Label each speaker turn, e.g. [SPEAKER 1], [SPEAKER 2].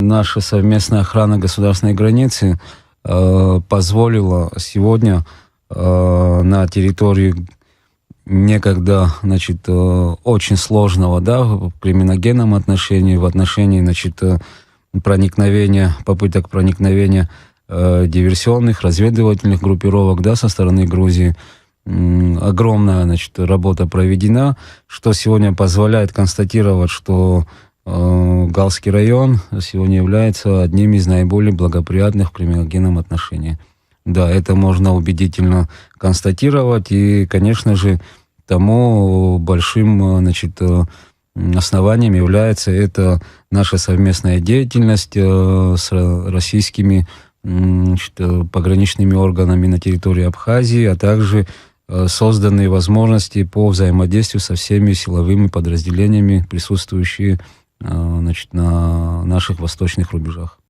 [SPEAKER 1] наша совместная охрана государственной границы позволила сегодня на территории некогда, очень сложного, в криминогенном отношении, в отношении, попыток проникновения диверсионных, разведывательных группировок, со стороны Грузии. Огромная, работа проведена, что сегодня позволяет констатировать, что Галский район сегодня является одним из наиболее благоприятных в криминогенном отношении. Да, это можно убедительно констатировать, и, конечно же, тому большим, основанием является это наша совместная деятельность с российскими пограничными органами на территории Абхазии, а также созданные возможности по взаимодействию со всеми силовыми подразделениями, присутствующие на наших восточных рубежах.